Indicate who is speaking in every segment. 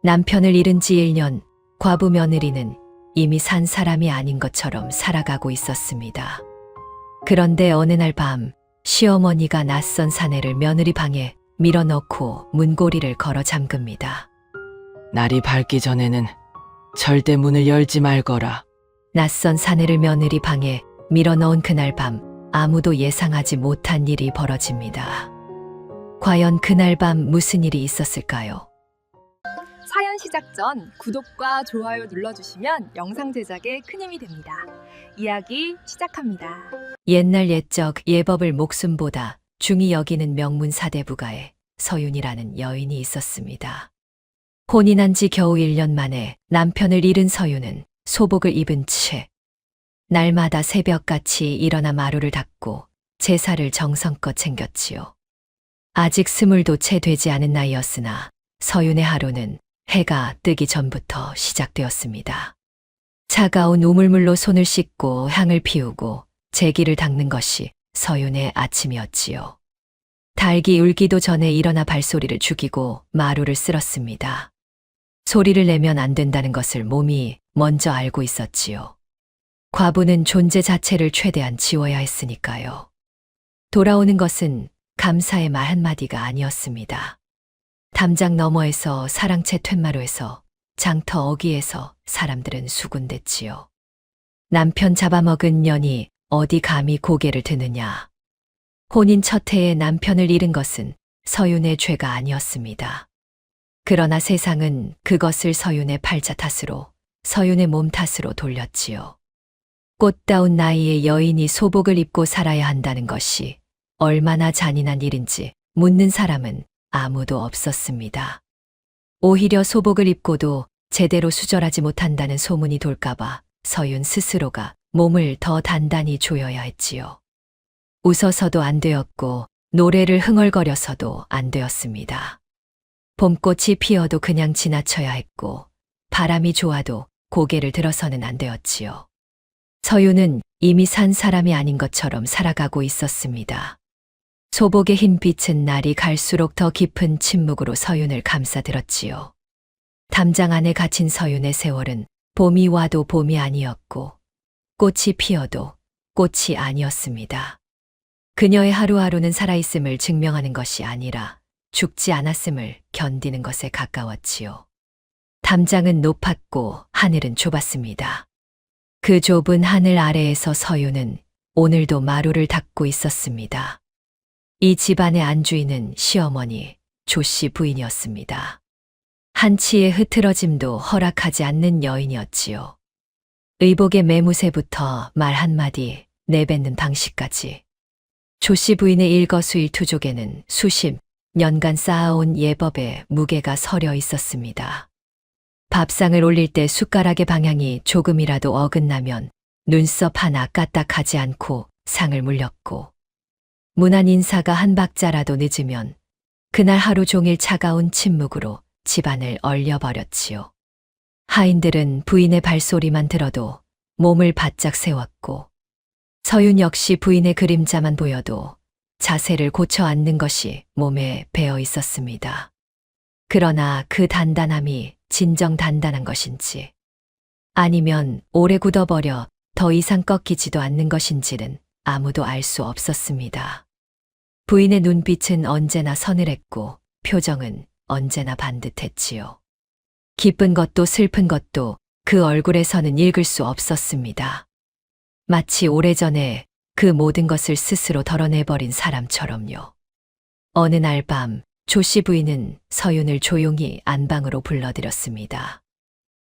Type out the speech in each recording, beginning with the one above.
Speaker 1: 남편을 잃은 지 1년, 과부 며느리는 이미 산 사람이 아닌 것처럼 살아가고 있었습니다. 그런데 어느 날 밤, 시어머니가 낯선 사내를 며느리 방에 밀어넣고 문고리를 걸어 잠깁니다.
Speaker 2: 날이 밝기 전에는 절대 문을 열지 말거라.
Speaker 1: 낯선 사내를 며느리 방에 밀어넣은 그날 밤, 아무도 예상하지 못한 일이 벌어집니다. 과연 그날 밤 무슨 일이 있었을까요?
Speaker 3: 사연 시작 전 구독과 좋아요 눌러주시면 영상 제작에 큰 힘이 됩니다. 이야기 시작합니다.
Speaker 1: 옛날 옛적 예법을 목숨보다 중히 여기는 명문사대부가에 서윤이라는 여인이 있었습니다. 혼인한 지 겨우 1년 만에 남편을 잃은 서윤은 소복을 입은 채 날마다 새벽같이 일어나 마루를 닦고 제사를 정성껏 챙겼지요. 아직 20도 채 되지 않은 나이였으나 서윤의 하루는 해가 뜨기 전부터 시작되었습니다. 차가운 우물물로 손을 씻고 향을 피우고 제기를 닦는 것이 서윤의 아침이었지요. 닭이 울기도 전에 일어나 발소리를 죽이고 마루를 쓸었습니다. 소리를 내면 안 된다는 것을 몸이 먼저 알고 있었지요. 과부는 존재 자체를 최대한 지워야 했으니까요. 돌아오는 것은 감사의 말 한마디가 아니었습니다. 담장 너머에서 사랑채 툇마루에서 장터 어귀에서 사람들은 수군댔지요. 남편 잡아먹은 년이 어디 감히 고개를 드느냐. 혼인 첫 해에 남편을 잃은 것은 서윤의 죄가 아니었습니다. 그러나 세상은 그것을 서윤의 팔자 탓으로, 서윤의 몸 탓으로 돌렸지요. 꽃다운 나이에 여인이 소복을 입고 살아야 한다는 것이 얼마나 잔인한 일인지 묻는 사람은 아무도 없었습니다. 오히려 소복을 입고도 제대로 수절하지 못한다는 소문이 돌까봐 서윤 스스로가 몸을 더 단단히 조여야 했지요. 웃어서도 안 되었고 노래를 흥얼거려서도 안 되었습니다. 봄꽃이 피어도 그냥 지나쳐야 했고 바람이 좋아도 고개를 들어서는 안 되었지요. 서윤은 이미 산 사람이 아닌 것처럼 살아가고 있었습니다. 소복의 흰 빛은 날이 갈수록 더 깊은 침묵으로 서윤을 감싸들었지요. 담장 안에 갇힌 서윤의 세월은 봄이 와도 봄이 아니었고 꽃이 피어도 꽃이 아니었습니다. 그녀의 하루하루는 살아있음을 증명하는 것이 아니라 죽지 않았음을 견디는 것에 가까웠지요. 담장은 높았고 하늘은 좁았습니다. 그 좁은 하늘 아래에서 서윤은 오늘도 마루를 닦고 있었습니다. 이 집안의 안주인은 시어머니, 조씨 부인이었습니다. 한치의 흐트러짐도 허락하지 않는 여인이었지요. 의복의 매무새부터 말 한마디 내뱉는 방식까지. 조씨 부인의 일거수일투족에는 수십 년간 쌓아온 예법의 무게가 서려 있었습니다. 밥상을 올릴 때 숟가락의 방향이 조금이라도 어긋나면 눈썹 하나 까딱하지 않고 상을 물렸고 무난 인사가 한 박자라도 늦으면 그날 하루 종일 차가운 침묵으로 집안을 얼려버렸지요. 하인들은 부인의 발소리만 들어도 몸을 바짝 세웠고 서윤 역시 부인의 그림자만 보여도 자세를 고쳐 앉는 것이 몸에 배어 있었습니다. 그러나 그 단단함이 진정 단단한 것인지 아니면 오래 굳어버려 더 이상 꺾이지도 않는 것인지는 아무도 알 수 없었습니다. 부인의 눈빛은 언제나 서늘했고 표정은 언제나 반듯했지요. 기쁜 것도 슬픈 것도 그 얼굴에서는 읽을 수 없었습니다. 마치 오래전에 그 모든 것을 스스로 덜어내버린 사람처럼요. 어느 날 밤 조씨 부인은 서윤을 조용히 안방으로 불러들였습니다.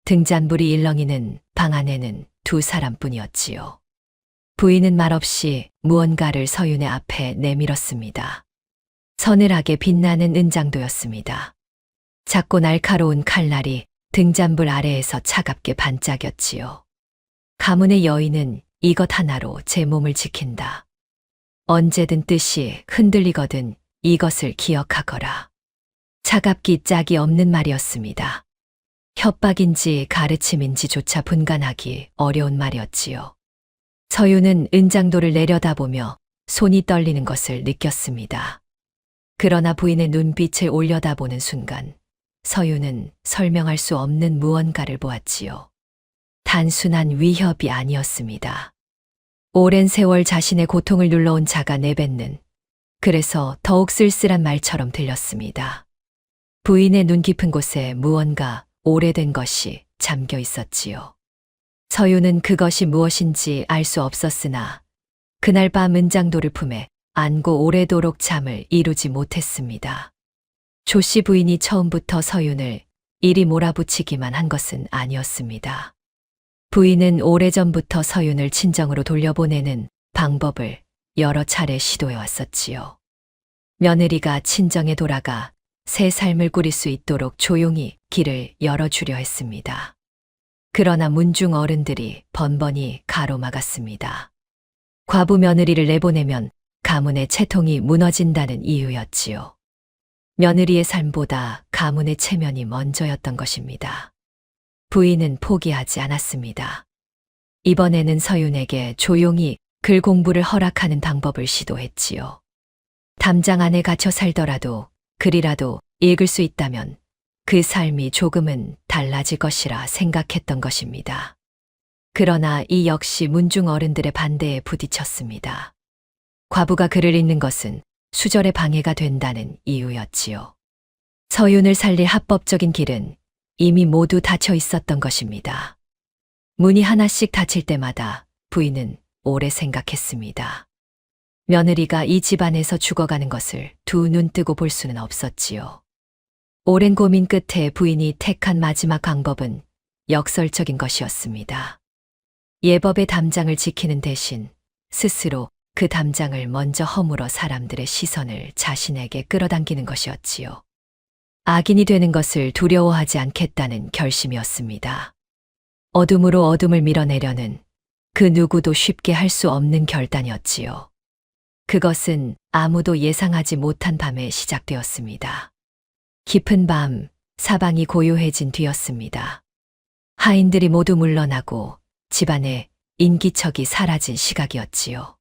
Speaker 1: 등잔불이 일렁이는 방 안에는 두 사람뿐이었지요. 부인은 말없이 무언가를 서윤의 앞에 내밀었습니다. 서늘하게 빛나는 은장도였습니다. 작고 날카로운 칼날이 등잔불 아래에서 차갑게 반짝였지요. 가문의 여인은 이것 하나로 제 몸을 지킨다. 언제든 뜻이 흔들리거든 이것을 기억하거라. 차갑기 짝이 없는 말이었습니다. 협박인지 가르침인지조차 분간하기 어려운 말이었지요. 서윤은 은장도를 내려다보며 손이 떨리는 것을 느꼈습니다. 그러나 부인의 눈빛을 올려다보는 순간 서윤은 설명할 수 없는 무언가를 보았지요. 단순한 위협이 아니었습니다. 오랜 세월 자신의 고통을 눌러온 자가 내뱉는, 그래서 더욱 쓸쓸한 말처럼 들렸습니다. 부인의 눈 깊은 곳에 무언가 오래된 것이 잠겨 있었지요. 서윤은 그것이 무엇인지 알 수 없었으나 그날 밤 은장도를 품에 안고 오래도록 잠을 이루지 못했습니다. 조 씨 부인이 처음부터 서윤을 이리 몰아붙이기만 한 것은 아니었습니다. 부인은 오래전부터 서윤을 친정으로 돌려보내는 방법을 여러 차례 시도해 왔었지요. 며느리가 친정에 돌아가 새 삶을 꾸릴 수 있도록 조용히 길을 열어주려 했습니다. 그러나 문중 어른들이 번번이 가로막았습니다. 과부 며느리를 내보내면 가문의 채통이 무너진다는 이유였지요. 며느리의 삶보다 가문의 체면이 먼저였던 것입니다. 부인은 포기하지 않았습니다. 이번에는 서윤에게 조용히 글 공부를 허락하는 방법을 시도했지요. 담장 안에 갇혀 살더라도 글이라도 읽을 수 있다면 그 삶이 조금은 달라질 것이라 생각했던 것입니다. 그러나 이 역시 문중 어른들의 반대에 부딪혔습니다. 과부가 글을 읽는 것은 수절에 방해가 된다는 이유였지요. 서윤을 살릴 합법적인 길은 이미 모두 닫혀 있었던 것입니다. 문이 하나씩 닫힐 때마다 부인은 오래 생각했습니다. 며느리가 이 집안에서 죽어가는 것을 두 눈 뜨고 볼 수는 없었지요. 오랜 고민 끝에 부인이 택한 마지막 방법은 역설적인 것이었습니다. 예법의 담장을 지키는 대신 스스로 그 담장을 먼저 허물어 사람들의 시선을 자신에게 끌어당기는 것이었지요. 악인이 되는 것을 두려워하지 않겠다는 결심이었습니다. 어둠으로 어둠을 밀어내려는 그 누구도 쉽게 할 수 없는 결단이었지요. 그것은 아무도 예상하지 못한 밤에 시작되었습니다. 깊은 밤, 사방이 고요해진 뒤였습니다. 하인들이 모두 물러나고 집안에 인기척이 사라진 시각이었지요.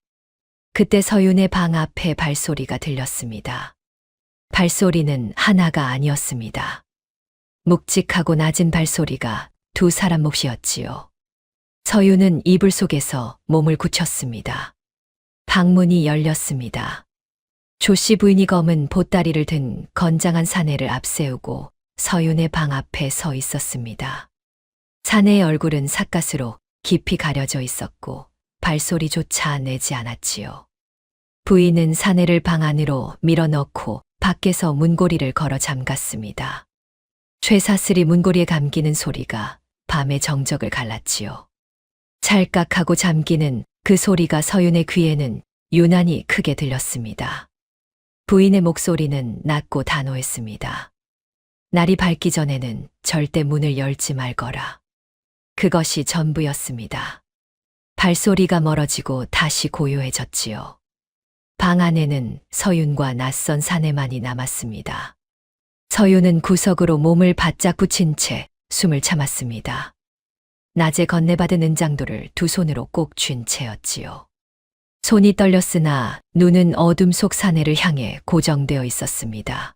Speaker 1: 그때 서윤의 방 앞에 발소리가 들렸습니다. 발소리는 하나가 아니었습니다. 묵직하고 낮은 발소리가 두 사람 몫이었지요. 서윤은 이불 속에서 몸을 굳혔습니다. 방문이 열렸습니다. 조 씨 부인이 검은 보따리를 든 건장한 사내를 앞세우고 서윤의 방 앞에 서 있었습니다. 사내의 얼굴은 삿갓으로 깊이 가려져 있었고 발소리조차 내지 않았지요. 부인은 사내를 방 안으로 밀어넣고 밖에서 문고리를 걸어 잠갔습니다. 쇠사슬이 문고리에 감기는 소리가 밤의 정적을 갈랐지요. 찰깍하고 잠기는 그 소리가 서윤의 귀에는 유난히 크게 들렸습니다. 부인의 목소리는 낮고 단호했습니다. 날이 밝기 전에는 절대 문을 열지 말거라. 그것이 전부였습니다. 발소리가 멀어지고 다시 고요해졌지요. 방 안에는 서윤과 낯선 사내만이 남았습니다. 서윤은 구석으로 몸을 바짝 붙인 채 숨을 참았습니다. 낮에 건네받은 은장도를 두 손으로 꼭 쥔 채였지요. 손이 떨렸으나 눈은 어둠 속 사내를 향해 고정되어 있었습니다.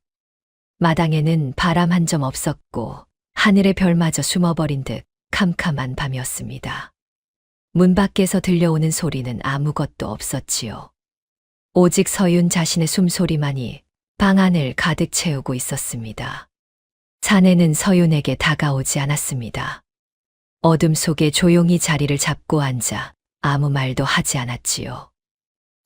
Speaker 1: 마당에는 바람 한 점 없었고 하늘의 별마저 숨어버린 듯 캄캄한 밤이었습니다. 문 밖에서 들려오는 소리는 아무것도 없었지요. 오직 서윤 자신의 숨소리만이 방 안을 가득 채우고 있었습니다. 사내는 서윤에게 다가오지 않았습니다. 어둠 속에 조용히 자리를 잡고 앉아 아무 말도 하지 않았지요.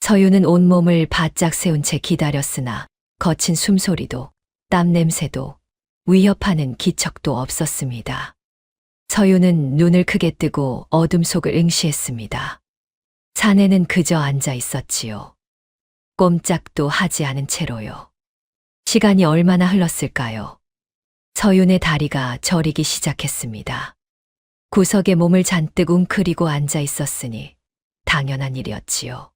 Speaker 1: 서윤은 온몸을 바짝 세운 채 기다렸으나 거친 숨소리도 땀 냄새도 위협하는 기척도 없었습니다. 서윤은 눈을 크게 뜨고 어둠 속을 응시했습니다. 사내는 그저 앉아 있었지요. 꼼짝도 하지 않은 채로요. 시간이 얼마나 흘렀을까요? 서윤의 다리가 저리기 시작했습니다. 구석에 몸을 잔뜩 웅크리고 앉아 있었으니 당연한 일이었지요.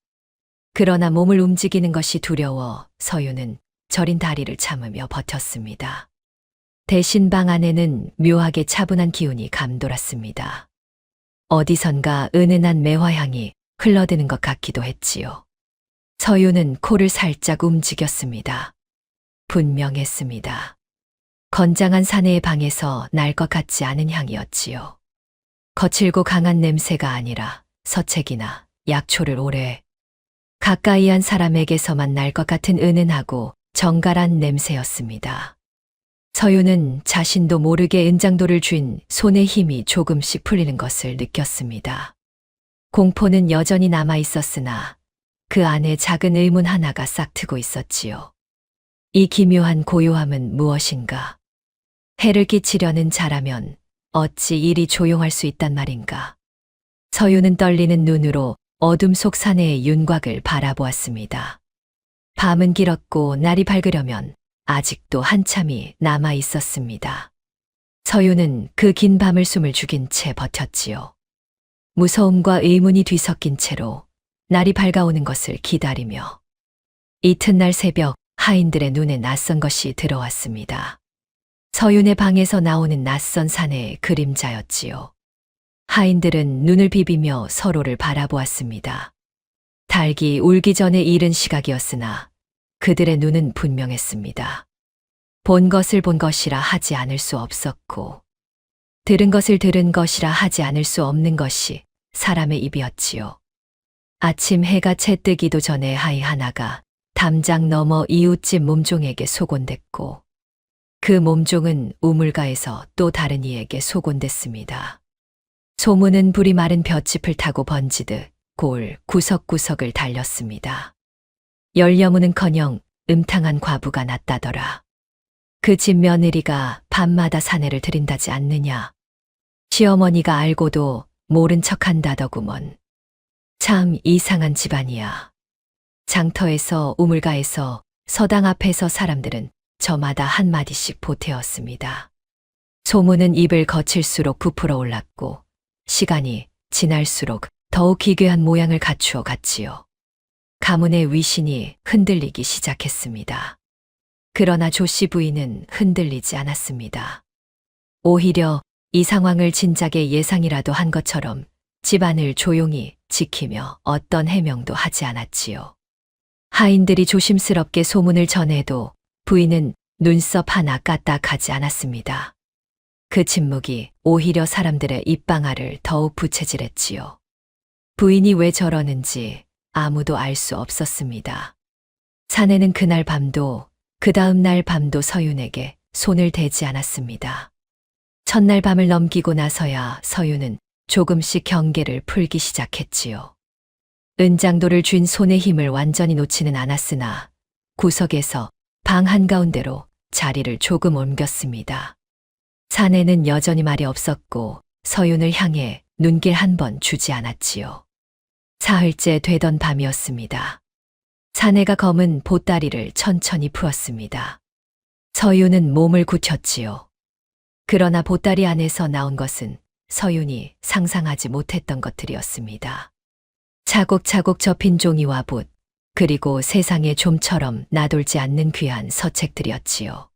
Speaker 1: 그러나 몸을 움직이는 것이 두려워 서윤은 저린 다리를 참으며 버텼습니다. 대신 방 안에는 묘하게 차분한 기운이 감돌았습니다. 어디선가 은은한 매화향이 흘러드는 것 같기도 했지요. 서윤은 코를 살짝 움직였습니다. 분명했습니다. 건장한 사내의 방에서 날 것 같지 않은 향이었지요. 거칠고 강한 냄새가 아니라 서책이나 약초를 오래 가까이 한 사람에게서만 날 것 같은 은은하고 정갈한 냄새였습니다. 서윤은 자신도 모르게 은장도를 쥔 손의 힘이 조금씩 풀리는 것을 느꼈습니다. 공포는 여전히 남아 있었으나 그 안에 작은 의문 하나가 싹트고 있었지요. 이 기묘한 고요함은 무엇인가? 해를 끼치려는 자라면 어찌 이리 조용할 수 있단 말인가? 서윤은 떨리는 눈으로 어둠 속 사내의 윤곽을 바라보았습니다. 밤은 길었고 날이 밝으려면 아직도 한참이 남아 있었습니다. 서윤은 그 긴 밤을 숨을 죽인 채 버텼지요. 무서움과 의문이 뒤섞인 채로 날이 밝아오는 것을 기다리며 이튿날 새벽 하인들의 눈에 낯선 것이 들어왔습니다. 서윤의 방에서 나오는 낯선 사내의 그림자였지요. 하인들은 눈을 비비며 서로를 바라보았습니다. 닭이 울기 전에 이른 시각이었으나 그들의 눈은 분명했습니다. 본 것을 본 것이라 하지 않을 수 없었고 들은 것을 들은 것이라 하지 않을 수 없는 것이 사람의 입이었지요. 아침 해가 채 뜨기도 전에 하이 하나가 담장 너머 이웃집 몸종에게 소곤댔고 그 몸종은 우물가에서 또 다른 이에게 소곤댔습니다. 소문은 불이 마른 볏짚을 타고 번지듯 골 구석구석을 달렸습니다. 열여무는커녕 음탕한 과부가 났다더라. 그 집 며느리가 밤마다 사내를 들인다지 않느냐. 시어머니가 알고도 모른 척한다더구먼. 참 이상한 집안이야. 장터에서 우물가에서 서당 앞에서 사람들은 저마다 한마디씩 보태었습니다. 소문은 입을 거칠수록 부풀어 올랐고 시간이 지날수록 더욱 기괴한 모양을 갖추어 갔지요. 가문의 위신이 흔들리기 시작했습니다. 그러나 조씨 부인은 흔들리지 않았습니다. 오히려 이 상황을 진작에 예상이라도 한 것처럼 집안을 조용히 지키며 어떤 해명도 하지 않았지요. 하인들이 조심스럽게 소문을 전해도 부인은 눈썹 하나 까딱하지 않았습니다. 그 침묵이 오히려 사람들의 입방아를 더욱 부채질했지요. 부인이 왜 저러는지 아무도 알 수 없었습니다. 사내는 그날 밤도 그 다음 날 밤도 서윤에게 손을 대지 않았습니다. 첫날 밤을 넘기고 나서야 서윤은 조금씩 경계를 풀기 시작했지요. 은장도를 쥔 손의 힘을 완전히 놓지는 않았으나 구석에서 방 한가운데로 자리를 조금 옮겼습니다. 사내는 여전히 말이 없었고 서윤을 향해 눈길 한 번 주지 않았지요. 사흘째 되던 밤이었습니다. 사내가 검은 보따리를 천천히 풀었습니다. 서윤은 몸을 굳혔지요. 그러나 보따리 안에서 나온 것은 서윤이 상상하지 못했던 것들이었습니다. 차곡차곡 접힌 종이와 붓, 그리고 세상에 좀처럼 나돌지 않는 귀한 서책들이었지요.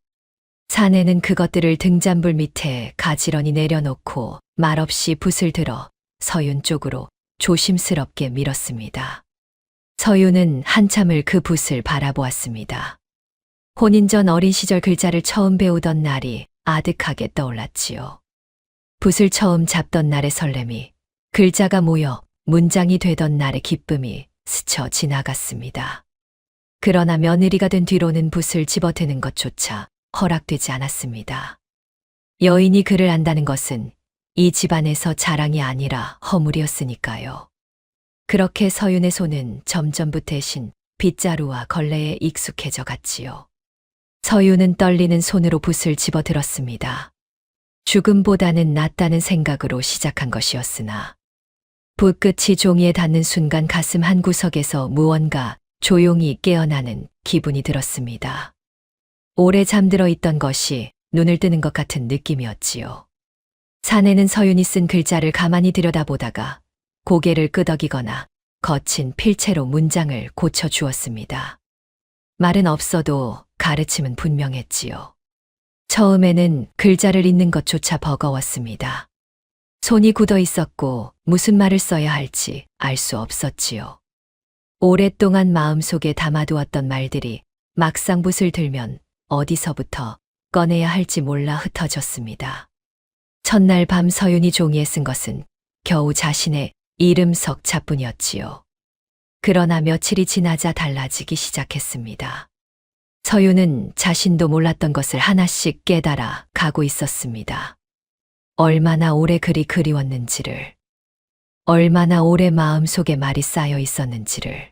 Speaker 1: 사내는 그것들을 등잔불 밑에 가지런히 내려놓고 말없이 붓을 들어 서윤 쪽으로 조심스럽게 밀었습니다. 서윤은 한참을 그 붓을 바라보았습니다. 혼인 전 어린 시절 글자를 처음 배우던 날이 아득하게 떠올랐지요. 붓을 처음 잡던 날의 설렘이, 글자가 모여 문장이 되던 날의 기쁨이 스쳐 지나갔습니다. 그러나 며느리가 된 뒤로는 붓을 집어드는 것조차 허락되지 않았습니다. 여인이 글을 안다는 것은 이 집안에서 자랑이 아니라 허물이었으니까요. 그렇게 서윤의 손은 점점 붓대신 빗자루와 걸레에 익숙해져 갔지요. 서윤은 떨리는 손으로 붓을 집어들었습니다. 죽음보다는 낫다는 생각으로 시작한 것이었으나 붓끝이 종이에 닿는 순간 가슴 한구석에서 무언가 조용히 깨어나는 기분이 들었습니다. 오래 잠들어 있던 것이 눈을 뜨는 것 같은 느낌이었지요. 사내는 서윤이 쓴 글자를 가만히 들여다보다가 고개를 끄덕이거나 거친 필체로 문장을 고쳐주었습니다. 말은 없어도 가르침은 분명했지요. 처음에는 글자를 읽는 것조차 버거웠습니다. 손이 굳어 있었고 무슨 말을 써야 할지 알 수 없었지요. 오랫동안 마음속에 담아두었던 말들이 막상 붓을 들면 어디서부터 꺼내야 할지 몰라 흩어졌습니다. 첫날 밤 서윤이 종이에 쓴 것은 겨우 자신의 이름 석자뿐이었지요. 그러나 며칠이 지나자 달라지기 시작했습니다. 서윤은 자신도 몰랐던 것을 하나씩 깨달아 가고 있었습니다. 얼마나 오래 글이 그리웠는지를, 얼마나 오래 마음속에 말이 쌓여 있었는지를,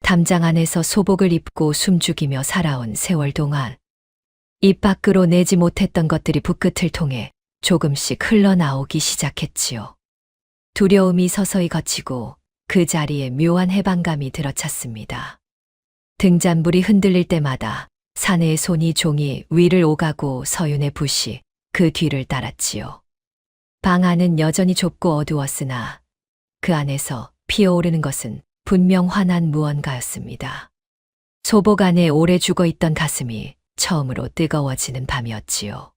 Speaker 1: 담장 안에서 소복을 입고 숨죽이며 살아온 세월 동안 입 밖으로 내지 못했던 것들이 붓끝을 통해 조금씩 흘러나오기 시작했지요. 두려움이 서서히 걷히고 그 자리에 묘한 해방감이 들어찼습니다. 등잔불이 흔들릴 때마다 사내의 손이 종이 위를 오가고 서윤의 붓이 그 뒤를 따랐지요. 방 안은 여전히 좁고 어두웠으나 그 안에서 피어오르는 것은 분명 환한 무언가였습니다. 소복 안에 오래 죽어있던 가슴이 처음으로 뜨거워지는 밤이었지요.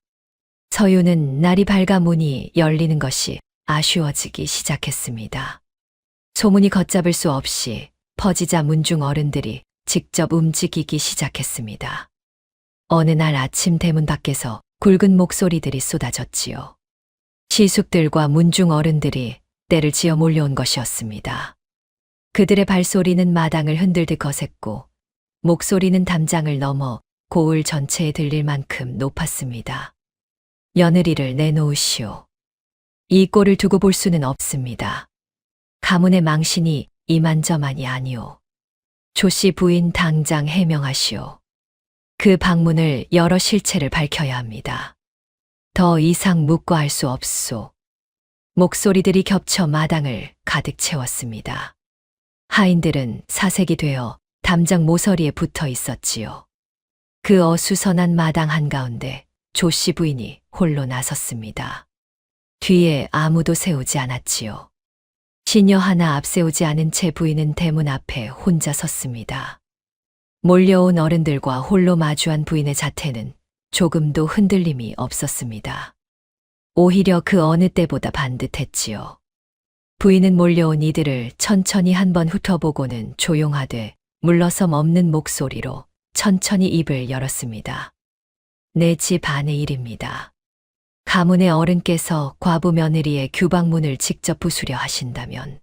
Speaker 1: 서윤은 날이 밝아 문이 열리는 것이 아쉬워지기 시작했습니다. 소문이 걷잡을 수 없이 퍼지자 문중 어른들이 직접 움직이기 시작했습니다. 어느 날 아침 대문 밖에서 굵은 목소리들이 쏟아졌지요. 시숙들과 문중 어른들이 때를 지어 몰려온 것이었습니다. 그들의 발소리는 마당을 흔들듯 거셌고 목소리는 담장을 넘어 고을 전체에 들릴 만큼 높았습니다. 며느리를 내놓으시오. 이 꼴을 두고 볼 수는 없습니다. 가문의 망신이 이만저만이 아니오. 조씨 부인 당장 해명하시오. 그 방문을 열어 실체를 밝혀야 합니다. 더 이상 묵과할 수 없소. 목소리들이 겹쳐 마당을 가득 채웠습니다. 하인들은 사색이 되어 담장 모서리에 붙어 있었지요. 그 어수선한 마당 한가운데 조씨 부인이 홀로 나섰습니다. 뒤에 아무도 세우지 않았지요. 시녀 하나 앞세우지 않은 채 부인은 대문 앞에 혼자 섰습니다. 몰려온 어른들과 홀로 마주한 부인의 자태는 조금도 흔들림이 없었습니다. 오히려 그 어느 때보다 반듯했지요. 부인은 몰려온 이들을 천천히 한번 훑어보고는 조용하되 물러섬 없는 목소리로 천천히 입을 열었습니다. 내 집 안의 일입니다. 가문의 어른께서 과부 며느리의 규방문을 직접 부수려 하신다면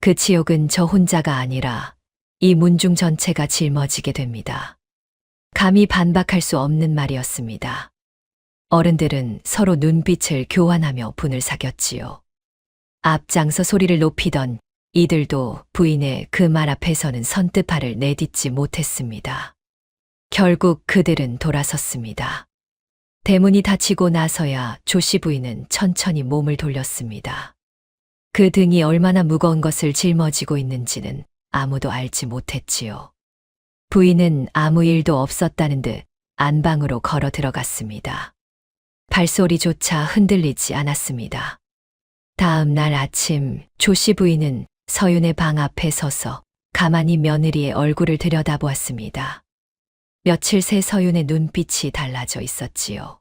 Speaker 1: 그 치욕은 저 혼자가 아니라 이 문중 전체가 짊어지게 됩니다. 감히 반박할 수 없는 말이었습니다. 어른들은 서로 눈빛을 교환하며 분을 사겼지요. 앞장서 소리를 높이던 이들도 부인의 그 말 앞에서는 선뜻 발을 내딛지 못했습니다. 결국 그들은 돌아섰습니다. 대문이 닫히고 나서야 조씨 부인은 천천히 몸을 돌렸습니다. 그 등이 얼마나 무거운 것을 짊어지고 있는지는 아무도 알지 못했지요. 부인은 아무 일도 없었다는 듯 안방으로 걸어 들어갔습니다. 발소리조차 흔들리지 않았습니다. 다음 날 아침 조씨 부인은 서윤의 방 앞에 서서 가만히 며느리의 얼굴을 들여다보았습니다. 며칠 새 서윤의 눈빛이 달라져 있었지요.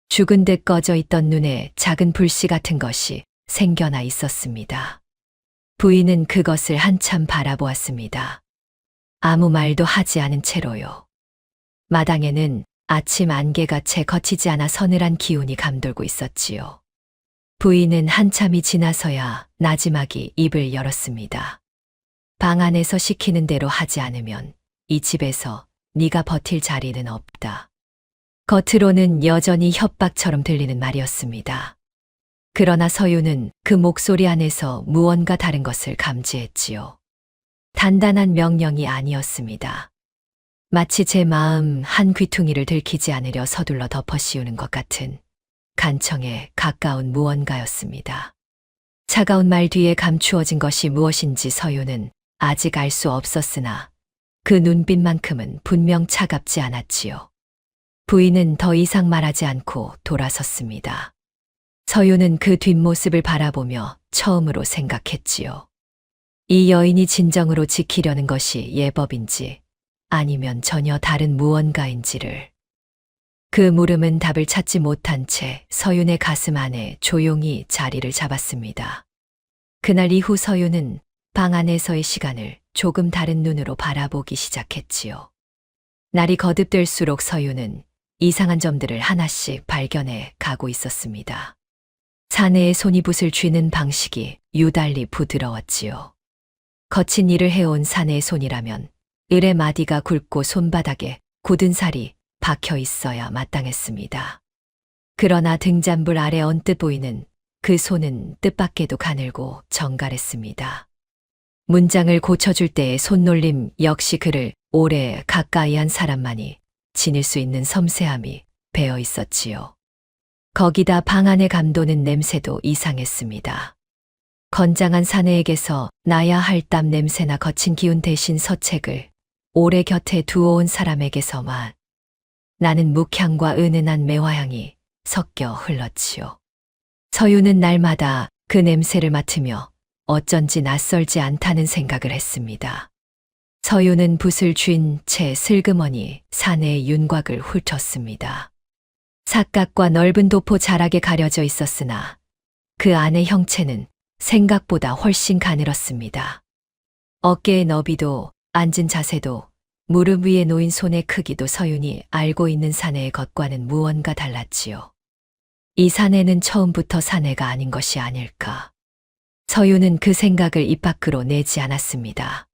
Speaker 1: 죽은 듯 꺼져 있던 눈에 작은 불씨 같은 것이 생겨나 있었습니다. 부인은 그것을 한참 바라보았습니다. 아무 말도 하지 않은 채로요. 마당에는 아침 안개가 채 거치지 않아 서늘한 기운이 감돌고 있었지요. 부인은 한참이 지나서야 나지막이 입을 열었습니다. 방 안에서 시키는 대로 하지 않으면 이 집에서 네가 버틸 자리는 없다. 겉으로는 여전히 협박처럼 들리는 말이었습니다. 그러나 서윤은 그 목소리 안에서 무언가 다른 것을 감지했지요. 단단한 명령이 아니었습니다. 마치 제 마음 한 귀퉁이를 들키지 않으려 서둘러 덮어씌우는 것 같은 간청에 가까운 무언가였습니다. 차가운 말 뒤에 감추어진 것이 무엇인지 서윤은 아직 알 수 없었으나 그 눈빛만큼은 분명 차갑지 않았지요. 부인은 더 이상 말하지 않고 돌아섰습니다. 서윤은 그 뒷모습을 바라보며 처음으로 생각했지요. 이 여인이 진정으로 지키려는 것이 예법인지 아니면 전혀 다른 무언가인지를. 그 물음은 답을 찾지 못한 채 서윤의 가슴 안에 조용히 자리를 잡았습니다. 그날 이후 서윤은 방 안에서의 시간을 조금 다른 눈으로 바라보기 시작했지요. 날이 거듭될수록 서윤은 이상한 점들을 하나씩 발견해 가고 있었습니다. 사내의 손이 붓을 쥐는 방식이 유달리 부드러웠지요. 거친 일을 해온 사내의 손이라면 을의 마디가 굵고 손바닥에 굳은 살이 박혀 있어야 마땅했습니다. 그러나 등잔불 아래 언뜻 보이는 그 손은 뜻밖에도 가늘고 정갈했습니다. 문장을 고쳐줄 때의 손놀림 역시 그를 오래 가까이 한 사람만이 지닐 수 있는 섬세함이 배어 있었지요. 거기다 방 안에 감도는 냄새도 이상했습니다. 건장한 사내에게서 나야 할 땀 냄새나 거친 기운 대신 서책을 오래 곁에 두어온 사람에게서만 나는 묵향과 은은한 매화향이 섞여 흘렀지요. 서유는 날마다 그 냄새를 맡으며 어쩐지 낯설지 않다는 생각을 했습니다. 서유는 붓을 쥔 채 슬그머니 사내의 윤곽을 훑었습니다. 사각과 넓은 도포 자락에 가려져 있었으나 그 안의 형체는 생각보다 훨씬 가늘었습니다. 어깨의 너비도 앉은 자세도 무릎 위에 놓인 손의 크기도 서윤이 알고 있는 사내의 것과는 무언가 달랐지요. 이 사내는 처음부터 사내가 아닌 것이 아닐까. 서윤은 그 생각을 입 밖으로 내지 않았습니다.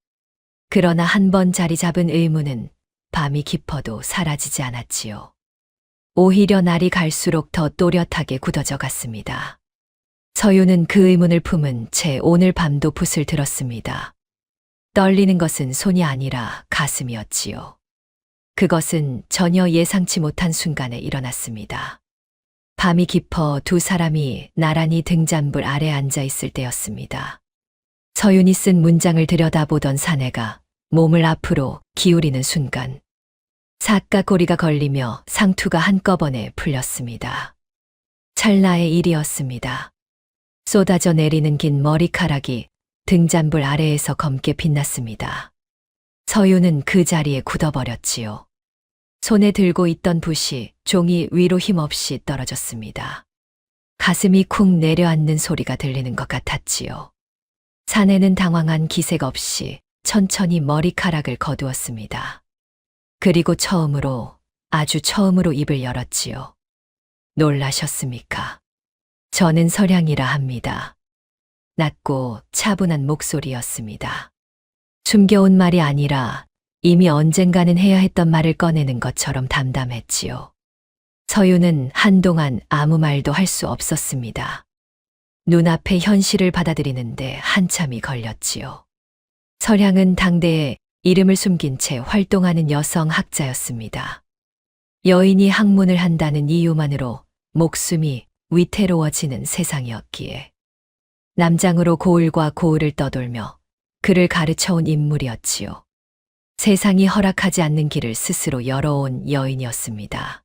Speaker 1: 그러나 한 번 자리 잡은 의문은 밤이 깊어도 사라지지 않았지요. 오히려 날이 갈수록 더 또렷하게 굳어져 갔습니다. 서윤은 그 의문을 품은 채 오늘 밤도 붓을 들었습니다. 떨리는 것은 손이 아니라 가슴이었지요. 그것은 전혀 예상치 못한 순간에 일어났습니다. 밤이 깊어 두 사람이 나란히 등잔불 아래 앉아 있을 때였습니다. 서윤이 쓴 문장을 들여다보던 사내가 몸을 앞으로 기울이는 순간 사각고리가 걸리며 상투가 한꺼번에 풀렸습니다. 찰나의 일이었습니다. 쏟아져 내리는 긴 머리카락이 등잔불 아래에서 검게 빛났습니다. 서윤은 그 자리에 굳어버렸지요. 손에 들고 있던 붓이 종이 위로 힘없이 떨어졌습니다. 가슴이 쿵 내려앉는 소리가 들리는 것 같았지요. 사내는 당황한 기색 없이 천천히 머리카락을 거두었습니다. 그리고 아주 처음으로 입을 열었지요. 놀라셨습니까? 저는 서량이라 합니다. 낮고 차분한 목소리였습니다. 숨겨온 말이 아니라 이미 언젠가는 해야 했던 말을 꺼내는 것처럼 담담했지요. 서윤은 한동안 아무 말도 할 수 없었습니다. 눈앞의 현실을 받아들이는데 한참이 걸렸지요. 서량은 당대에 이름을 숨긴 채 활동하는 여성 학자였습니다. 여인이 학문을 한다는 이유만으로 목숨이 위태로워지는 세상이었기에 남장으로 고을과 고을을 떠돌며 그를 가르쳐온 인물이었지요. 세상이 허락하지 않는 길을 스스로 열어온 여인이었습니다.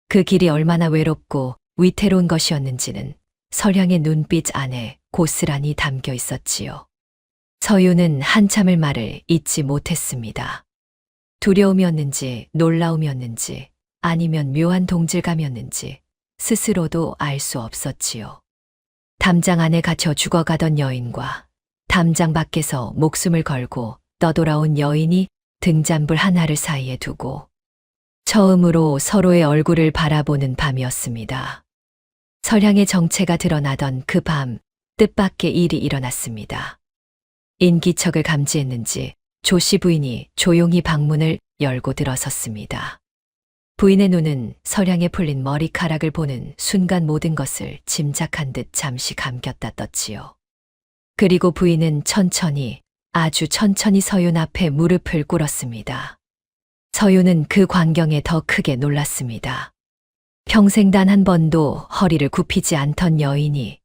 Speaker 1: 그 길이 얼마나 외롭고 위태로운 것이었는지는 서량의 눈빛 안에 고스란히 담겨 있었지요. 서윤은 한참을 말을 잇지 못했습니다. 두려움이었는지 놀라움이었는지 아니면 묘한 동질감이었는지 스스로도 알 수 없었지요. 담장 안에 갇혀 죽어가던 여인과 담장 밖에서 목숨을 걸고 떠돌아온 여인이 등잔불 하나를 사이에 두고 처음으로 서로의 얼굴을 바라보는 밤이었습니다. 서량의 정체가 드러나던 그 밤 뜻밖의 일이 일어났습니다. 인기척을 감지했는지 조씨 부인이 조용히 방문을 열고 들어섰습니다. 부인의 눈은 서량에 풀린 머리카락을 보는 순간 모든 것을 짐작한 듯 잠시 감겼다 떴지요. 그리고 부인은 아주 천천히 서윤 앞에 무릎을 꿇었습니다. 서윤은 그 광경에 더 크게 놀랐습니다. 평생 단 한 번도 허리를 굽히지 않던 여인이,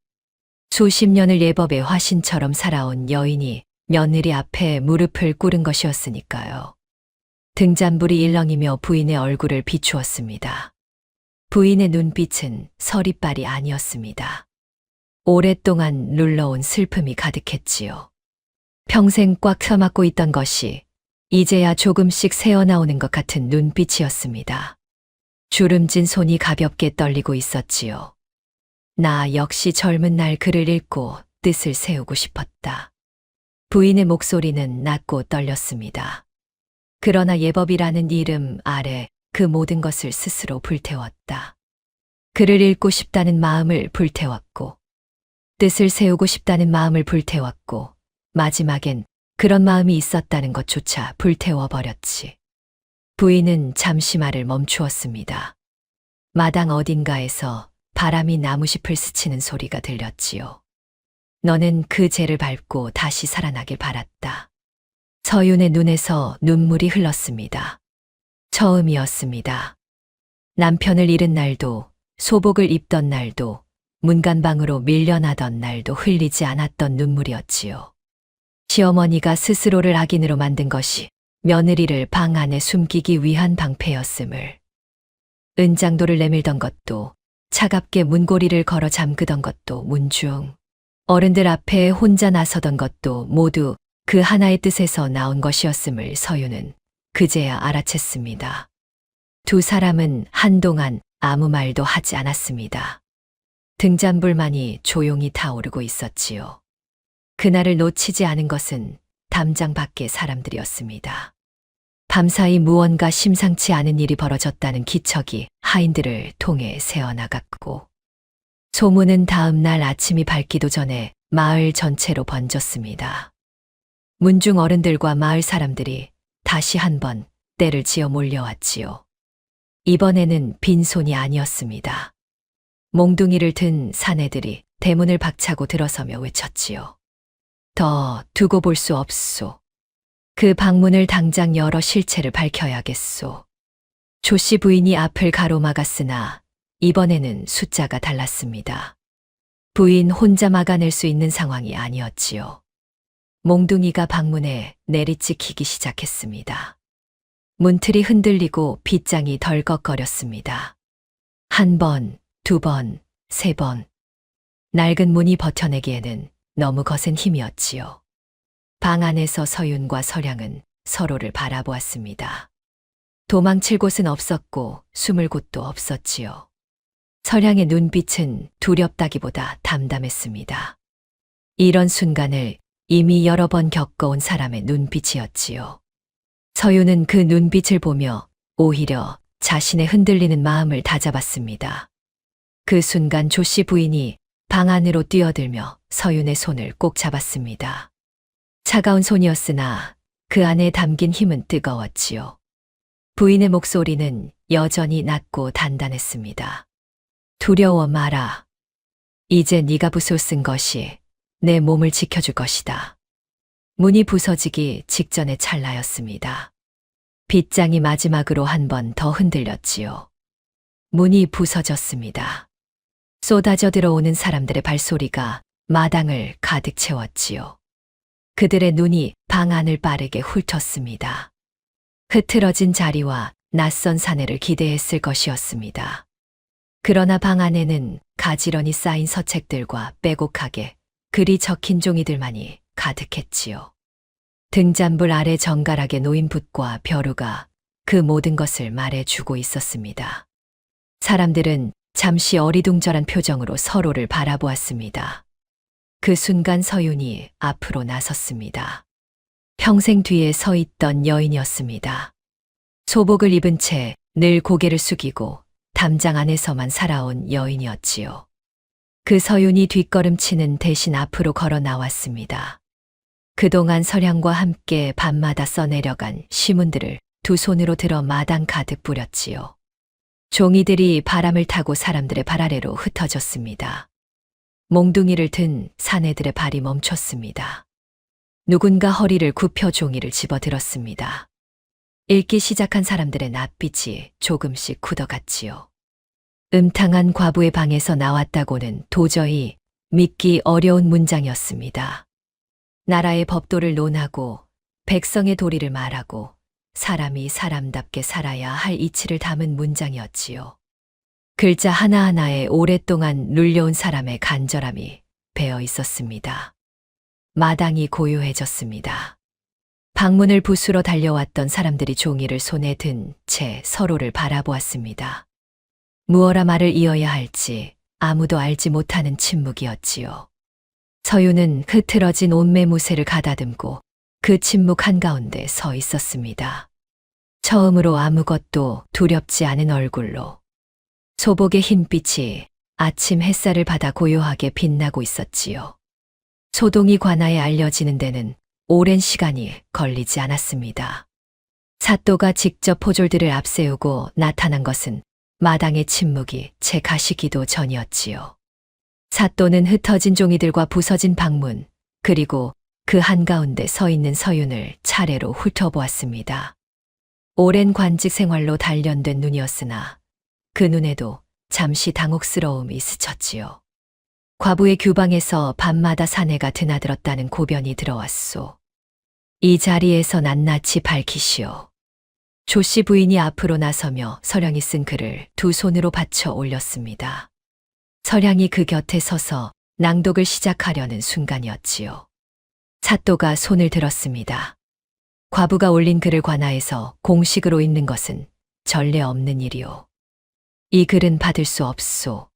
Speaker 1: 수십 년을 예법의 화신처럼 살아온 여인이 며느리 앞에 무릎을 꿇은 것이었으니까요. 등잔불이 일렁이며 부인의 얼굴을 비추었습니다. 부인의 눈빛은 서리빨이 아니었습니다. 오랫동안 눌러온 슬픔이 가득했지요. 평생 꽉 처맞고 있던 것이 이제야 조금씩 새어나오는 것 같은 눈빛이었습니다. 주름진 손이 가볍게 떨리고 있었지요. 나 역시 젊은 날 글을 읽고 뜻을 세우고 싶었다. 부인의 목소리는 낮고 떨렸습니다. 그러나 예법이라는 이름 아래 그 모든 것을 스스로 불태웠다. 글을 읽고 싶다는 마음을 불태웠고, 뜻을 세우고 싶다는 마음을 불태웠고, 마지막엔 그런 마음이 있었다는 것조차 불태워버렸지. 부인은 잠시 말을 멈추었습니다. 마당 어딘가에서 바람이 나무잎을 스치는 소리가 들렸지요. 너는 그 죄를 밟고 다시 살아나길 바랐다. 서윤의 눈에서 눈물이 흘렀습니다. 처음이었습니다. 남편을 잃은 날도, 소복을 입던 날도, 문간방으로 밀려나던 날도 흘리지 않았던 눈물이었지요. 시어머니가 스스로를 악인으로 만든 것이 며느리를 방 안에 숨기기 위한 방패였음을. 은장도를 내밀던 것도, 차갑게 문고리를 걸어 잠그던 것도 문중. 어른들 앞에 혼자 나서던 것도 모두 그 하나의 뜻에서 나온 것이었음을 서윤은 그제야 알아챘습니다. 두 사람은 한동안 아무 말도 하지 않았습니다. 등잔불만이 조용히 타오르고 있었지요. 그날을 놓치지 않은 것은 담장 밖의 사람들이었습니다. 밤사이 무언가 심상치 않은 일이 벌어졌다는 기척이 하인들을 통해 새어나갔고, 소문은 다음 날 아침이 밝기도 전에 마을 전체로 번졌습니다. 문중 어른들과 마을 사람들이 다시 한번 떼를 지어 몰려왔지요. 이번에는 빈손이 아니었습니다. 몽둥이를 든 사내들이 대문을 박차고 들어서며 외쳤지요. 더 두고 볼 수 없소. 그 방문을 당장 열어 실체를 밝혀야겠소. 조씨 부인이 앞을 가로막았으나 이번에는 숫자가 달랐습니다. 부인 혼자 막아낼 수 있는 상황이 아니었지요. 몽둥이가 방문에 내리찍히기 시작했습니다. 문틀이 흔들리고 빗장이 덜컥거렸습니다. 한 번, 두 번, 세 번. 낡은 문이 버텨내기에는 너무 거센 힘이었지요. 방 안에서 서윤과 서량은 서로를 바라보았습니다. 도망칠 곳은 없었고 숨을 곳도 없었지요. 서량의 눈빛은 두렵다기보다 담담했습니다. 이런 순간을 이미 여러 번 겪어온 사람의 눈빛이었지요. 서윤은 그 눈빛을 보며 오히려 자신의 흔들리는 마음을 다잡았습니다. 그 순간 조씨 부인이 방 안으로 뛰어들며 서윤의 손을 꼭 잡았습니다. 차가운 손이었으나 그 안에 담긴 힘은 뜨거웠지요. 부인의 목소리는 여전히 낮고 단단했습니다. 두려워 마라. 이제 네가 붓을 쓴 것이 내 몸을 지켜줄 것이다. 문이 부서지기 직전의 찰나였습니다. 빗장이 마지막으로 한 번 더 흔들렸지요. 문이 부서졌습니다. 쏟아져 들어오는 사람들의 발소리가 마당을 가득 채웠지요. 그들의 눈이 방 안을 빠르게 훑었습니다. 흐트러진 자리와 낯선 사내를 기대했을 것이었습니다. 그러나 방 안에는 가지런히 쌓인 서책들과 빼곡하게 글이 적힌 종이들만이 가득했지요. 등잔불 아래 정갈하게 놓인 붓과 벼루가 그 모든 것을 말해주고 있었습니다. 사람들은 잠시 어리둥절한 표정으로 서로를 바라보았습니다. 그 순간 서윤이 앞으로 나섰습니다. 평생 뒤에 서 있던 여인이었습니다. 소복을 입은 채 늘 고개를 숙이고 담장 안에서만 살아온 여인이었지요. 그 서윤이 뒷걸음치는 대신 앞으로 걸어 나왔습니다. 그동안 서량과 함께 밤마다 써내려간 시문들을 두 손으로 들어 마당 가득 뿌렸지요. 종이들이 바람을 타고 사람들의 발 아래로 흩어졌습니다. 몽둥이를 든 사내들의 발이 멈췄습니다. 누군가 허리를 굽혀 종이를 집어들었습니다. 읽기 시작한 사람들의 낯빛이 조금씩 굳어갔지요. 음탕한 과부의 방에서 나왔다고는 도저히 믿기 어려운 문장이었습니다. 나라의 법도를 논하고 백성의 도리를 말하고 사람이 사람답게 살아야 할 이치를 담은 문장이었지요. 글자 하나하나에 오랫동안 눌려온 사람의 간절함이 배어 있었습니다. 마당이 고요해졌습니다. 방문을 부수러 달려왔던 사람들이 종이를 손에 든 채 서로를 바라보았습니다. 무어라 말을 이어야 할지 아무도 알지 못하는 침묵이었지요. 서윤은 흐트러진 옷매무새를 가다듬고 그 침묵 한가운데 서 있었습니다. 처음으로 아무것도 두렵지 않은 얼굴로. 소복의 흰빛이 아침 햇살을 받아 고요하게 빛나고 있었지요. 소동이 관아에 알려지는 데는 오랜 시간이 걸리지 않았습니다. 사또가 직접 포졸들을 앞세우고 나타난 것은 마당의 침묵이 채 가시기도 전이었지요. 사또는 흩어진 종이들과 부서진 방문, 그리고 그 한가운데 서 있는 서윤을 차례로 훑어보았습니다. 오랜 관직 생활로 단련된 눈이었으나 그 눈에도 잠시 당혹스러움이 스쳤지요. 과부의 규방에서 밤마다 사내가 드나들었다는 고변이 들어왔소. 이 자리에서 낱낱이 밝히시오. 조씨 부인이 앞으로 나서며 서량이 쓴 글을 두 손으로 받쳐 올렸습니다. 서량이 그 곁에 서서 낭독을 시작하려는 순간이었지요. 사또가 손을 들었습니다. 과부가 올린 글을 관아에서 공식으로 읽는 것은 전례 없는 일이오. 이 글은 받을 수 없소.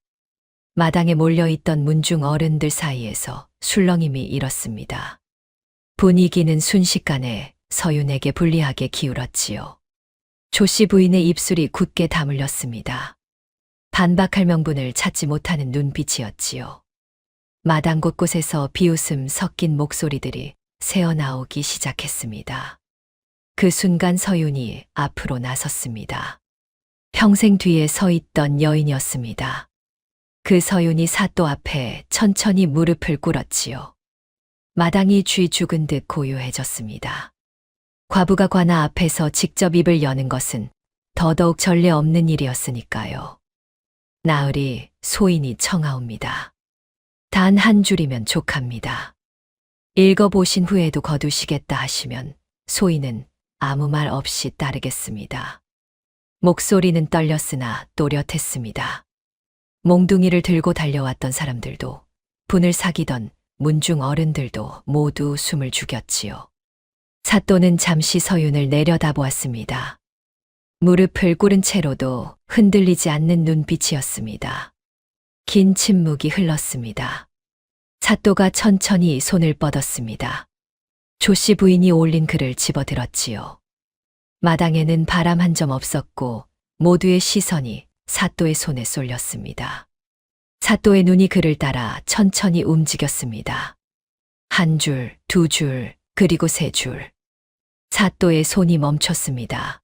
Speaker 1: 마당에 몰려있던 문중 어른들 사이에서 술렁임이 일었습니다. 분위기는 순식간에 서윤에게 불리하게 기울었지요. 조씨 부인의 입술이 굳게 다물렸습니다. 반박할 명분을 찾지 못하는 눈빛이었지요. 마당 곳곳에서 비웃음 섞인 목소리들이 새어나오기 시작했습니다. 그 순간 서윤이 앞으로 나섰습니다. 평생 뒤에 서 있던 여인이었습니다. 그 서윤이 사또 앞에 천천히 무릎을 꿇었지요. 마당이 쥐 죽은 듯 고요해졌습니다. 과부가 관아 앞에서 직접 입을 여는 것은 더더욱 전례 없는 일이었으니까요. 나으리 소인이 청하옵니다. 단 한 줄이면 족합니다. 읽어보신 후에도 거두시겠다 하시면 소인은 아무 말 없이 따르겠습니다. 목소리는 떨렸으나 또렷했습니다. 몽둥이를 들고 달려왔던 사람들도 분을 사귀던 문중 어른들도 모두 숨을 죽였지요. 사또는 잠시 서윤을 내려다보았습니다. 무릎을 꿇은 채로도 흔들리지 않는 눈빛이었습니다. 긴 침묵이 흘렀습니다. 사또가 천천히 손을 뻗었습니다. 조씨 부인이 올린 글을 집어들었지요. 마당에는 바람 한 점 없었고 모두의 시선이 사또의 손에 쏠렸습니다. 사또의 눈이 글을 따라 천천히 움직였습니다. 한 줄, 두 줄, 그리고 세 줄. 사또의 손이 멈췄습니다.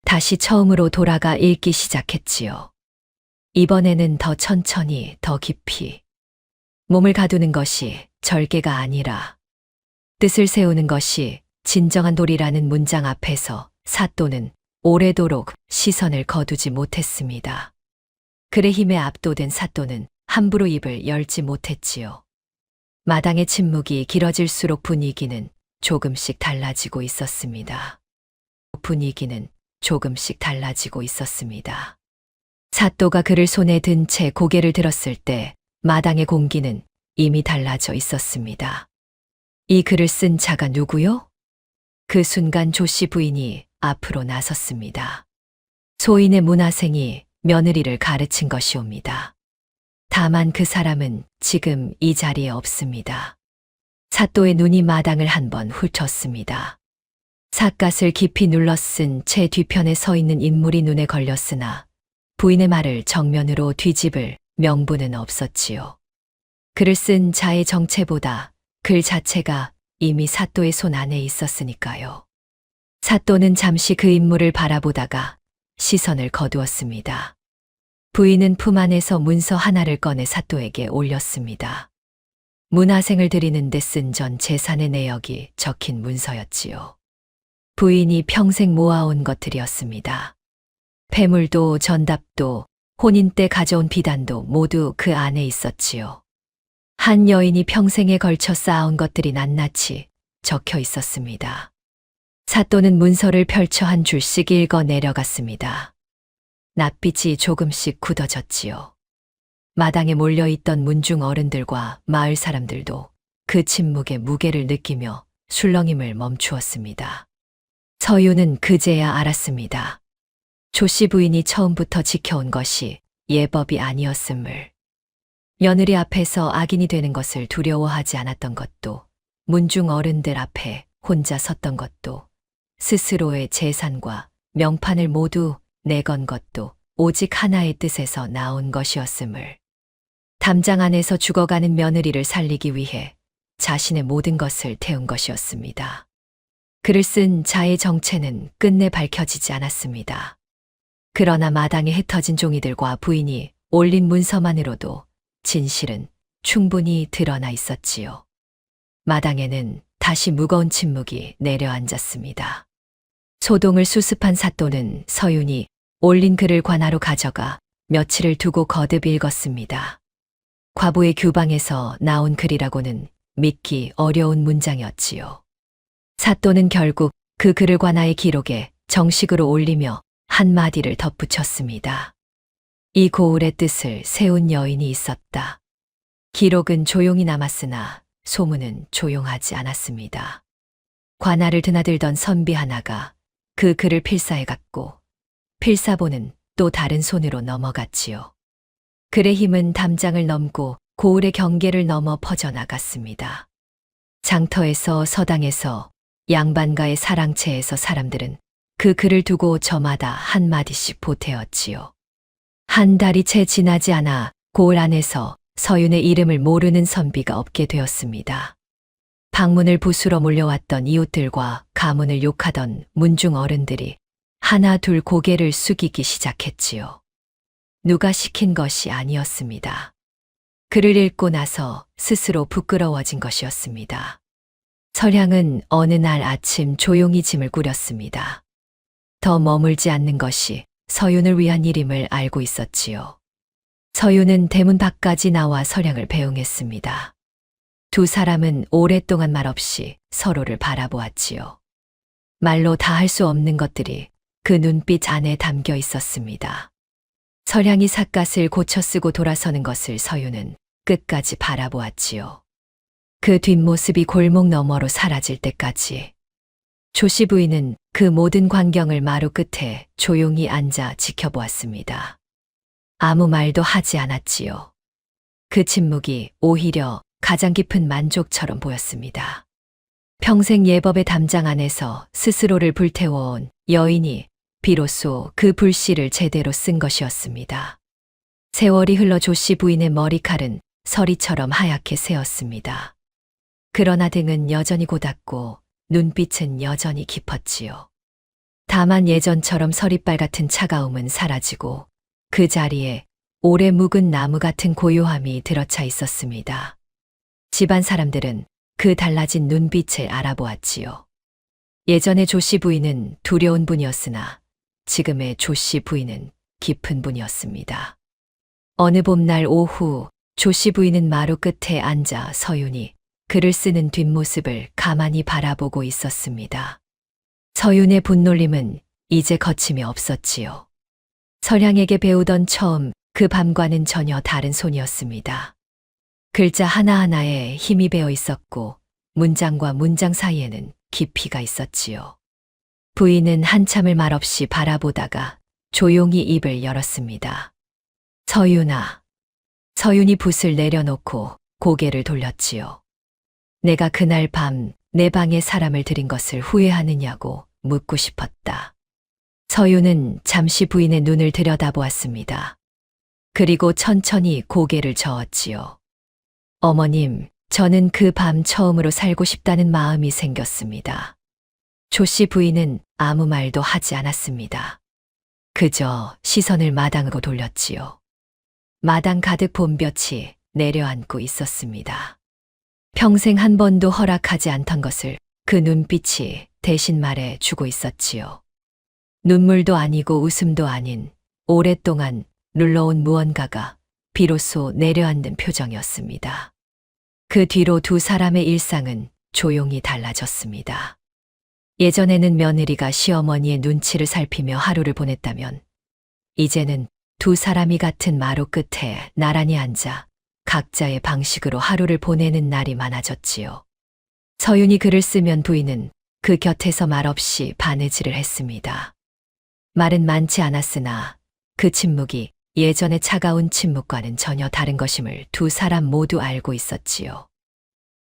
Speaker 1: 다시 처음으로 돌아가 읽기 시작했지요. 이번에는 더 천천히, 더 깊이. 몸을 가두는 것이 절개가 아니라 뜻을 세우는 것이 진정한 도리라는 문장 앞에서 사또는 오래도록 시선을 거두지 못했습니다. 글의 힘에 압도된 사또는 함부로 입을 열지 못했지요. 마당의 침묵이 길어질수록 분위기는 조금씩 달라지고 있었습니다. 분위기는 조금씩 달라지고 있었습니다. 사또가 글을 손에 든 채 고개를 들었을 때 마당의 공기는 이미 달라져 있었습니다. 이 글을 쓴 자가 누구요? 그 순간 조씨 부인이 앞으로 나섰습니다. 소인의 문화생이 며느리를 가르친 것이옵니다. 다만 그 사람은 지금 이 자리에 없습니다. 사또의 눈이 마당을 한번 훑었습니다. 삿갓을 깊이 눌러 쓴 채 뒤편에 서 있는 인물이 눈에 걸렸으나 부인의 말을 정면으로 뒤집을 명분은 없었지요. 글을 쓴 자의 정체보다 글 자체가 이미 사또의 손 안에 있었으니까요. 사또는 잠시 그 인물을 바라보다가 시선을 거두었습니다. 부인은 품 안에서 문서 하나를 꺼내 사또에게 올렸습니다. 문화생을 드리는 데 쓴 전 재산의 내역이 적힌 문서였지요. 부인이 평생 모아온 것들이었습니다. 폐물도 전답도 혼인 때 가져온 비단도 모두 그 안에 있었지요. 한 여인이 평생에 걸쳐 쌓아온 것들이 낱낱이 적혀 있었습니다. 사또는 문서를 펼쳐 한 줄씩 읽어 내려갔습니다. 낯빛이 조금씩 굳어졌지요. 마당에 몰려있던 문중 어른들과 마을 사람들도 그 침묵의 무게를 느끼며 술렁임을 멈추었습니다. 서윤은 그제야 알았습니다. 조씨 부인이 처음부터 지켜온 것이 예법이 아니었음을. 며느리 앞에서 악인이 되는 것을 두려워하지 않았던 것도, 문중 어른들 앞에 혼자 섰던 것도, 스스로의 재산과 명판을 모두 내건 것도 오직 하나의 뜻에서 나온 것이었음을. 담장 안에서 죽어가는 며느리를 살리기 위해 자신의 모든 것을 태운 것이었습니다. 글을 쓴 자의 정체는 끝내 밝혀지지 않았습니다. 그러나 마당에 흩어진 종이들과 부인이 올린 문서만으로도 진실은 충분히 드러나 있었지요. 마당에는 다시 무거운 침묵이 내려앉았습니다. 소동을 수습한 사또는 서윤이 올린 글을 관하로 가져가 며칠을 두고 거듭 읽었습니다. 과부의 규방에서 나온 글이라고는 믿기 어려운 문장이었지요. 사또는 결국 그 글을 관하의 기록에 정식으로 올리며 한마디를 덧붙였습니다. 이 고을의 뜻을 세운 여인이 있었다. 기록은 조용히 남았으나 소문은 조용하지 않았습니다. 관아를 드나들던 선비 하나가 그 글을 필사해 갔고 필사본은 또 다른 손으로 넘어갔지요. 글의 힘은 담장을 넘고 고을의 경계를 넘어 퍼져나갔습니다. 장터에서 서당에서 양반가의 사랑채에서 사람들은 그 글을 두고 저마다 한마디씩 보태었지요. 한 달이 채 지나지 않아 고을 안에서 서윤의 이름을 모르는 선비가 없게 되었습니다. 방문을 부수러 몰려왔던 이웃들과 가문을 욕하던 문중 어른들이 하나 둘 고개를 숙이기 시작했지요. 누가 시킨 것이 아니었습니다. 글을 읽고 나서 스스로 부끄러워진 것이었습니다. 서량은 어느 날 아침 조용히 짐을 꾸렸습니다. 더 머물지 않는 것이 서윤을 위한 일임을 알고 있었지요. 서윤은 대문 밖까지 나와 서량을 배웅했습니다. 두 사람은 오랫동안 말없이 서로를 바라보았지요. 말로 다 할 수 없는 것들이 그 눈빛 안에 담겨 있었습니다. 서량이 삿갓을 고쳐 쓰고 돌아서는 것을 서윤은 끝까지 바라보았지요. 그 뒷모습이 골목 너머로 사라질 때까지. 조씨 부인은 그 모든 광경을 마루 끝에 조용히 앉아 지켜보았습니다. 아무 말도 하지 않았지요. 그 침묵이 오히려 가장 깊은 만족처럼 보였습니다. 평생 예법의 담장 안에서 스스로를 불태워온 여인이 비로소 그 불씨를 제대로 쓴 것이었습니다. 세월이 흘러 조씨 부인의 머리칼은 서리처럼 하얗게 새었습니다. 그러나 등은 여전히 고닫고 눈빛은 여전히 깊었지요. 다만 예전처럼 서리빨 같은 차가움은 사라지고 그 자리에 오래 묵은 나무 같은 고요함이 들어차 있었습니다. 집안 사람들은 그 달라진 눈빛을 알아보았지요. 예전의 조씨 부인은 두려운 분이었으나 지금의 조씨 부인은 깊은 분이었습니다. 어느 봄날 오후 조씨 부인은 마루 끝에 앉아 서윤이 글을 쓰는 뒷모습을 가만히 바라보고 있었습니다. 서윤의 분놀림은 이제 거침이 없었지요. 서량에게 배우던 처음 그 밤과는 전혀 다른 손이었습니다. 글자 하나하나에 힘이 배어 있었고 문장과 문장 사이에는 깊이가 있었지요. 부인은 한참을 말없이 바라보다가 조용히 입을 열었습니다. 서윤아. 서윤이 붓을 내려놓고 고개를 돌렸지요. 내가 그날 밤 내 방에 사람을 들인 것을 후회하느냐고 묻고 싶었다. 서윤은 잠시 부인의 눈을 들여다보았습니다. 그리고 천천히 고개를 저었지요. 어머님, 저는 그 밤 처음으로 살고 싶다는 마음이 생겼습니다. 조씨 부인은 아무 말도 하지 않았습니다. 그저 시선을 마당으로 돌렸지요. 마당 가득 봄볕이 내려앉고 있었습니다. 평생 한 번도 허락하지 않던 것을 그 눈빛이 대신 말해 주고 있었지요. 눈물도 아니고 웃음도 아닌 오랫동안 눌러온 무언가가 비로소 내려앉는 표정이었습니다. 그 뒤로 두 사람의 일상은 조용히 달라졌습니다. 예전에는 며느리가 시어머니의 눈치를 살피며 하루를 보냈다면 이제는 두 사람이 같은 마루 끝에 나란히 앉아 각자의 방식으로 하루를 보내는 날이 많아졌지요. 서윤이 글을 쓰면 부인은 그 곁에서 말없이 바느질을 했습니다. 말은 많지 않았으나 그 침묵이 예전의 차가운 침묵과는 전혀 다른 것임을 두 사람 모두 알고 있었지요.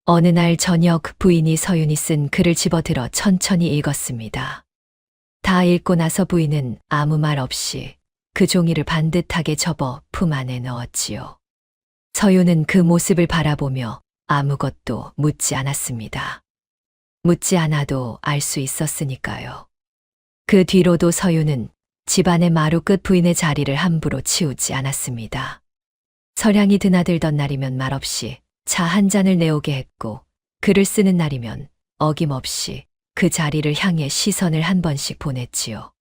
Speaker 1: 어느 날 저녁 부인이 서윤이 쓴 글을 집어들어 천천히 읽었습니다. 다 읽고 나서 부인은 아무 말 없이 그 종이를 반듯하게 접어 품 안에 넣었지요. 서윤은 그 모습을 바라보며 아무것도 묻지 않았습니다. 묻지 않아도 알 수 있었으니까요. 그 뒤로도 서윤은 집안의 마루 끝 부인의 자리를 함부로 치우지 않았습니다. 서량이 드나들던 날이면 말없이 차 한 잔을 내오게 했고, 글을 쓰는 날이면 어김없이 그 자리를 향해 시선을 한 번씩 보냈지요.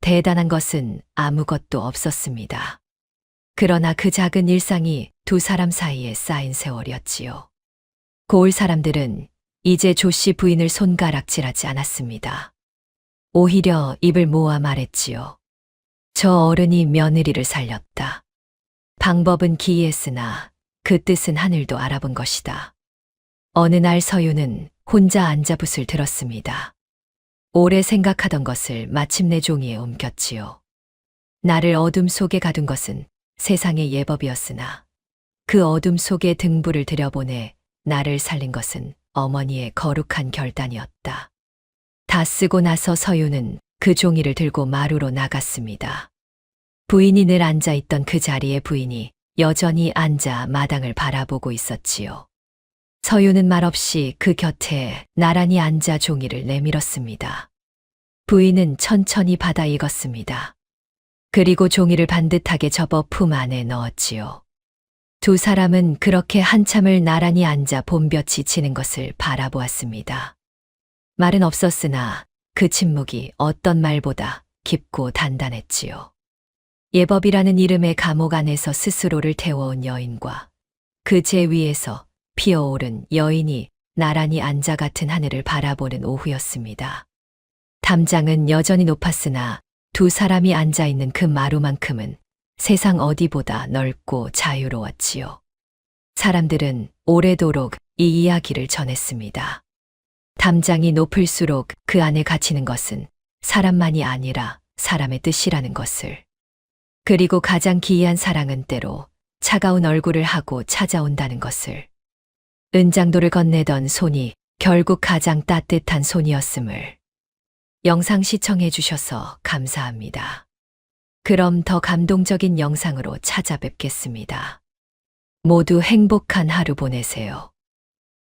Speaker 1: 대단한 것은 아무것도 없었습니다. 그러나 그 작은 일상이 두 사람 사이에 쌓인 세월이었지요. 고을 사람들은 이제 조씨 부인을 손가락질하지 않았습니다. 오히려 입을 모아 말했지요. 저 어른이 며느리를 살렸다. 방법은 기이했으나 그 뜻은 하늘도 알아본 것이다. 어느 날 서윤은 혼자 앉아 붓을 들었습니다. 오래 생각하던 것을 마침내 종이에 옮겼지요. 나를 어둠 속에 가둔 것은 세상의 예법이었으나 그 어둠 속에 등불을 들여보내 나를 살린 것은 어머니의 거룩한 결단이었다. 다 쓰고 나서 서윤은 그 종이를 들고 마루로 나갔습니다. 부인이 늘 앉아있던 그 자리에 부인이 여전히 앉아 마당을 바라보고 있었지요. 서윤은 말없이 그 곁에 나란히 앉아 종이를 내밀었습니다. 부인은 천천히 받아 읽었습니다. 그리고 종이를 반듯하게 접어 품 안에 넣었지요. 두 사람은 그렇게 한참을 나란히 앉아 봄볕이 지는 것을 바라보았습니다. 말은 없었으나 그 침묵이 어떤 말보다 깊고 단단했지요. 예법이라는 이름의 감옥 안에서 스스로를 태워온 여인과 그 제 위에서 피어오른 여인이 나란히 앉아 같은 하늘을 바라보는 오후였습니다. 담장은 여전히 높았으나 두 사람이 앉아있는 그 마루만큼은 세상 어디보다 넓고 자유로웠지요. 사람들은 오래도록 이 이야기를 전했습니다. 담장이 높을수록 그 안에 갇히는 것은 사람만이 아니라 사람의 뜻이라는 것을. 그리고 가장 기이한 사랑은 때로 차가운 얼굴을 하고 찾아온다는 것을. 은장도를 건네던 손이 결국 가장 따뜻한 손이었음을. 영상 시청해 주셔서 감사합니다. 그럼 더 감동적인 영상으로 찾아뵙겠습니다. 모두 행복한 하루 보내세요.